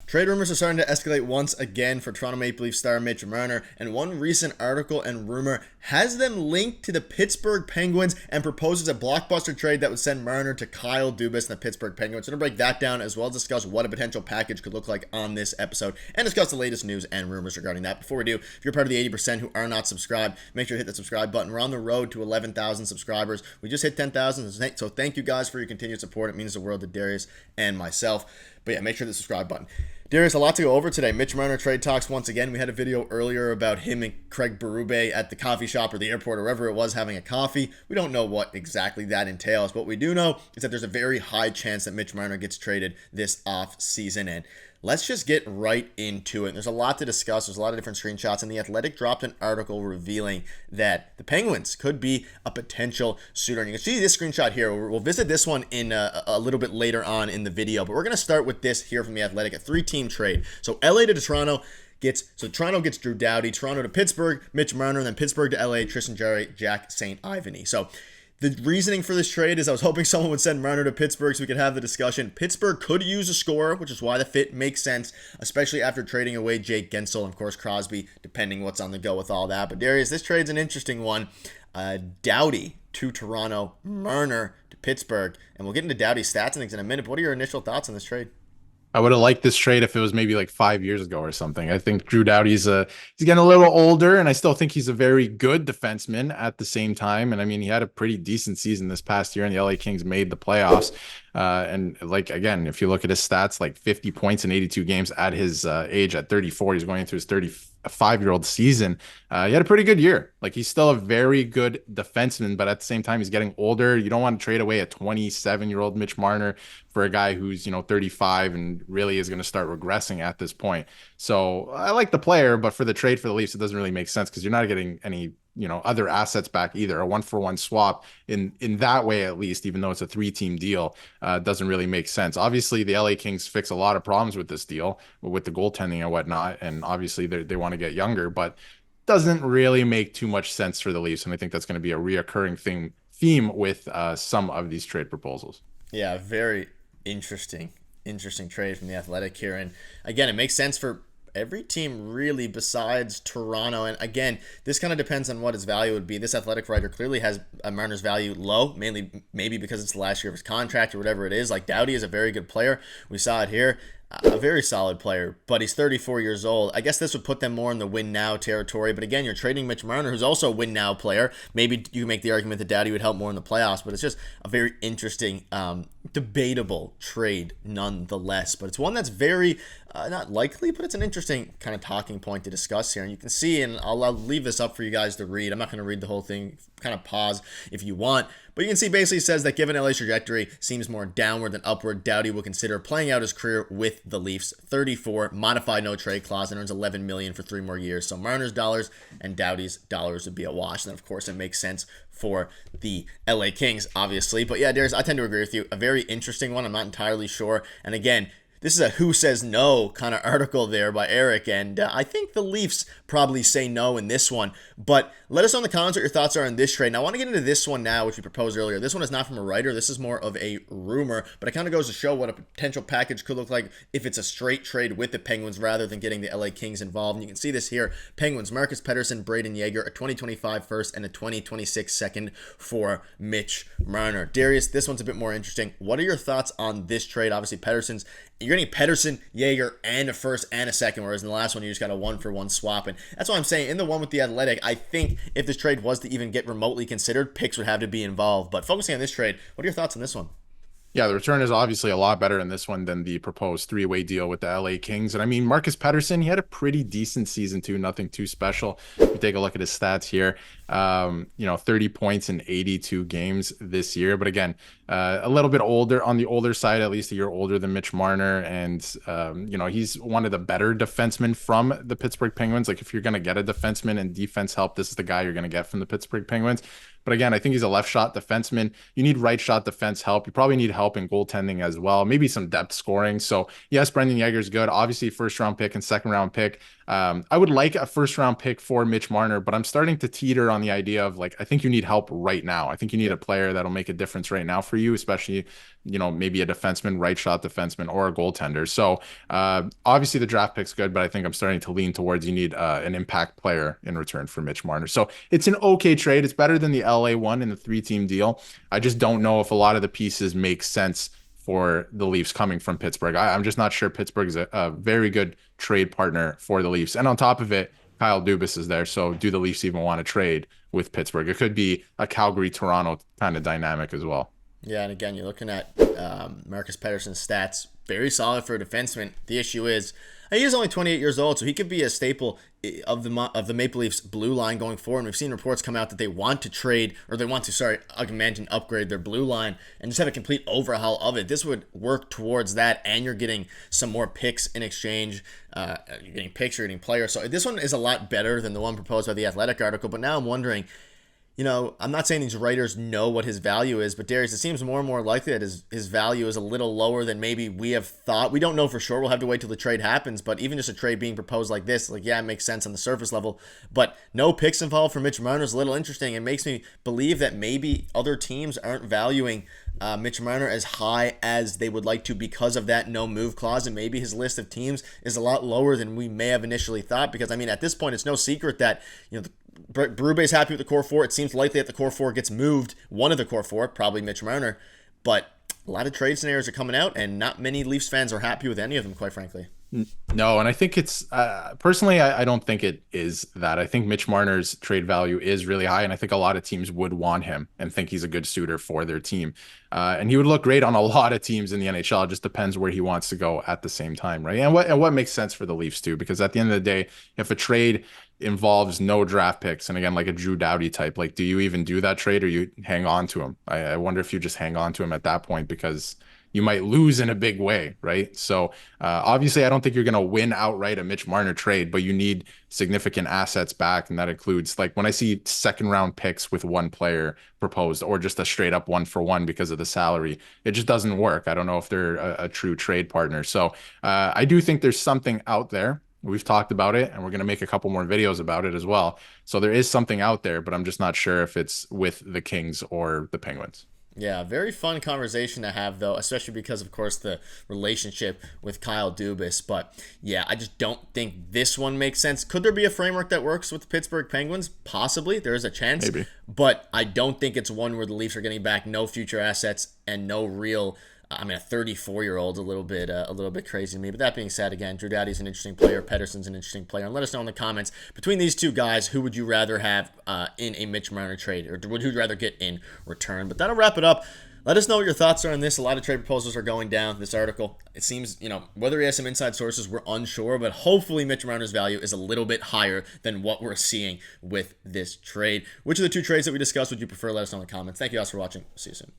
Trade rumors are starting to escalate once again for Toronto Maple Leaf star Mitch Marner, and one recent article and rumor has them linked to the Pittsburgh Penguins and proposes a blockbuster trade that would send Marner to Kyle Dubas and the Pittsburgh Penguins. So we're going to break that down as well as discuss what a potential package could look like on this episode and discuss the latest news and rumors regarding that. Before we do, if you're part of the 80% who are not subscribed, make sure to hit the subscribe button. We're on the road to 11,000 subscribers. We just hit 10,000, so thank you guys for your continued support. It means the world to Darius and myself. But yeah, make sure to hit the subscribe button. Darius, a lot to go over today. Mitch Marner trade talks once again. We had a video earlier about him and Craig Berube at the coffee shop or the airport or wherever it was having a coffee. We don't know what exactly that entails. What we do know is that there's a very high chance that Mitch Marner gets traded this off season. And let's just get right into it. There's a lot to discuss. There's a lot of different screenshots. And The Athletic dropped an article revealing that the Penguins could be a potential suitor. And you can see this screenshot here. We'll visit this one in a little bit later on in the video. But we're going to start with this here from The Athletic, a three-team trade. So LA to Toronto. Toronto gets Drew Doughty, Toronto to Pittsburgh, Mitch Marner, and then Pittsburgh to LA, Tristan Jarry, Jack St. Ivany. So the reasoning for this trade is I was hoping someone would send Marner to Pittsburgh so we could have the discussion. Pittsburgh could use a scorer, which is why the fit makes sense, especially after trading away Jake Gensel and, of course, Crosby, depending what's on the go with all that. But, Darius, this trade's an interesting one. Doughty to Toronto, Marner to Pittsburgh. And we'll get into Doughty's stats and things in a minute. But what are your initial thoughts on this trade? I would have liked this trade if it was maybe like 5 years ago or something. I think Drew Doughty's he's getting a little older, and I still think he's a very good defenseman at the same time. And I mean, he had a pretty decent season this past year, and the LA Kings made the playoffs. And like, again, if you look at his stats, like 50 points in 82 games at his age at 34, he's going into his 35-year-old season. He had a pretty good year. Like, he's still a very good defenseman, but at the same time, he's getting older. You don't want to trade away a 27-year-old Mitch Marner for a guy who's, 35 and really is going to start regressing at this point. So I like the player, but for the trade for the Leafs, it doesn't really make sense because you're not getting any other assets back either. A 1-for-1 swap in that way, at least, even though it's a 3-team deal, doesn't really make sense. Obviously, the LA Kings fix a lot of problems with this deal, with the goaltending and whatnot, and obviously they want to get younger, but doesn't really make too much sense for the Leafs, and I think that's going to be a reoccurring theme with some of these trade proposals. Yeah, very interesting trade from The Athletic here. And again, it makes sense for every team really besides Toronto. And again, this kind of depends on what his value would be. This Athletic writer clearly has Marner's value low, mainly maybe because it's the last year of his contract or whatever it is. Like, Doughty is a very good player. We saw it here. A very solid player, but he's 34 years old. I guess this would put them more in the win now territory. But again, you're trading Mitch Marner, who's also a win now player. Maybe you make the argument that Doughty would help more in the playoffs, but it's just a very interesting, debatable trade nonetheless. But it's one that's very not likely, but it's an interesting kind of talking point to discuss here. And you can see, and I'll leave this up for you guys to read. I'm not going to read the whole thing. Kind of pause if you want. But you can see basically says that given LA's trajectory seems more downward than upward, Doughty will consider playing out his career with the Leafs. 34, modified no trade clause, and earns $11 million for 3 more years. So Marner's dollars and Doughty's dollars would be a wash. And then, of course, it makes sense for the LA Kings, obviously. But yeah, Darius, I tend to agree with you. A very interesting one. I'm not entirely sure. And again, this is a who says no kind of article there by Eric, and I think the Leafs probably say no in this one. But let us know in the comments what your thoughts are on this trade. Now, I want to get into this one now, which we proposed earlier. This one is not from a writer. This is more of a rumor, but it kind of goes to show what a potential package could look like if it's a straight trade with the Penguins rather than getting the LA Kings involved. And you can see this here. Penguins, Marcus Pettersson, Braden Yeager, a 2025 first and a 2026 second for Mitch Marner. Darius, this one's a bit more interesting. What are your thoughts on this trade? Obviously, you're getting Pettersson, Yeager, and a first and a second, whereas in the last one, you just got a 1-for-1 swap. And that's what I'm saying. In the one with the Athletic, I think if this trade was to even get remotely considered, picks would have to be involved. But focusing on this trade, what are your thoughts on this one? Yeah, the return is obviously a lot better in this one than the proposed 3-way deal with the LA Kings. And I mean, Marcus Pettersson, he had a pretty decent season too, nothing too special. If you take a look at his stats here, 30 points in 82 games this year. But again, a little bit older, on the older side, at least a year older than Mitch Marner. And, he's one of the better defensemen from the Pittsburgh Penguins. Like, if you're going to get a defenseman and defense help, this is the guy you're going to get from the Pittsburgh Penguins. But again, I think he's a left shot defenseman. You need right shot defense help. You probably need help in goaltending as well. Maybe some depth scoring. So yes, Brendan Yeager's good. Obviously, first round pick and second round pick. I would like a first round pick for Mitch Marner, but I'm starting to teeter on the idea of like, I think you need help right now. I think you need a player that'll make a difference right now for you, especially, maybe a defenseman, right shot defenseman, or a goaltender. So obviously the draft pick's good, but I think I'm starting to lean towards you need an impact player in return for Mitch Marner. So it's an okay trade. It's better than the LA one in the 3-team deal. I just don't know if a lot of the pieces make sense for the Leafs coming from Pittsburgh. I'm just not sure Pittsburgh is a very good trade partner for the Leafs. And on top of it, Kyle Dubas is there. So do the Leafs even want to trade with Pittsburgh? It could be a Calgary-Toronto kind of dynamic as well. Yeah, and again, you're looking at Marcus Pettersson's stats. Very solid for a defenseman. The issue is he is only 28 years old, so he could be a staple of the Maple Leafs blue line going forward. And we've seen reports come out that they want to trade, or they want to, augment and upgrade their blue line and just have a complete overhaul of it. This would work towards that, and you're getting some more picks in exchange. You're getting picks, you're getting players. So this one is a lot better than the one proposed by the Athletic article. But now I'm wondering, I'm not saying these writers know what his value is, but Darius, it seems more and more likely that his value is a little lower than maybe we have thought. We don't know for sure. We'll have to wait till the trade happens, but even just a trade being proposed like this, it makes sense on the surface level, but no picks involved for Mitch Marner is a little interesting. It makes me believe that maybe other teams aren't valuing Mitch Marner as high as they would like to because of that no move clause, and maybe his list of teams is a lot lower than we may have initially thought, because at this point, it's no secret that, Berube's happy with the core four. It seems likely that the core four gets moved. One of the core four, probably Mitch Marner. But a lot of trade scenarios are coming out, and not many Leafs fans are happy with any of them, quite frankly. No, and I think it's personally, I don't think it is that. I think Mitch Marner's trade value is really high, and I think a lot of teams would want him and think he's a good suitor for their team. And he would look great on a lot of teams in the NHL. It just depends where he wants to go at the same time, right? And what makes sense for the Leafs too, because at the end of the day, if a trade involves no draft picks, and again, like a Drew Doughty type, do you even do that trade, or you hang on to him? I wonder if you just hang on to him at that point, because you might lose in a big way, right? So obviously, I don't think you're going to win outright a Mitch Marner trade, but you need significant assets back, and that includes, when I see second round picks with one player proposed, or just a straight up 1-for-1 because of the salary, it just doesn't work. I don't know if they're a true trade partner. So I do think there's something out there. We've talked about it, and we're going to make a couple more videos about it as well. So there is something out there, but I'm just not sure if it's with the Kings or the Penguins. Yeah, very fun conversation to have, though, especially because, of course, the relationship with Kyle Dubas. But, yeah, I just don't think this one makes sense. Could there be a framework that works with the Pittsburgh Penguins? Possibly. There is a chance. Maybe. But I don't think it's one where the Leafs are getting back no future assets and no real... a 34-year-old, a little bit crazy to me. But that being said, again, Drew Doughty's an interesting player. Pettersson's an interesting player. And let us know in the comments, between these two guys, who would you rather have in a Mitch Marner trade, or would you rather get in return? But that'll wrap it up. Let us know what your thoughts are on this. A lot of trade proposals are going down this article. It seems, whether he has some inside sources, we're unsure, but hopefully Mitch Marner's value is a little bit higher than what we're seeing with this trade. Which of the two trades that we discussed would you prefer? Let us know in the comments. Thank you guys for watching. See you soon.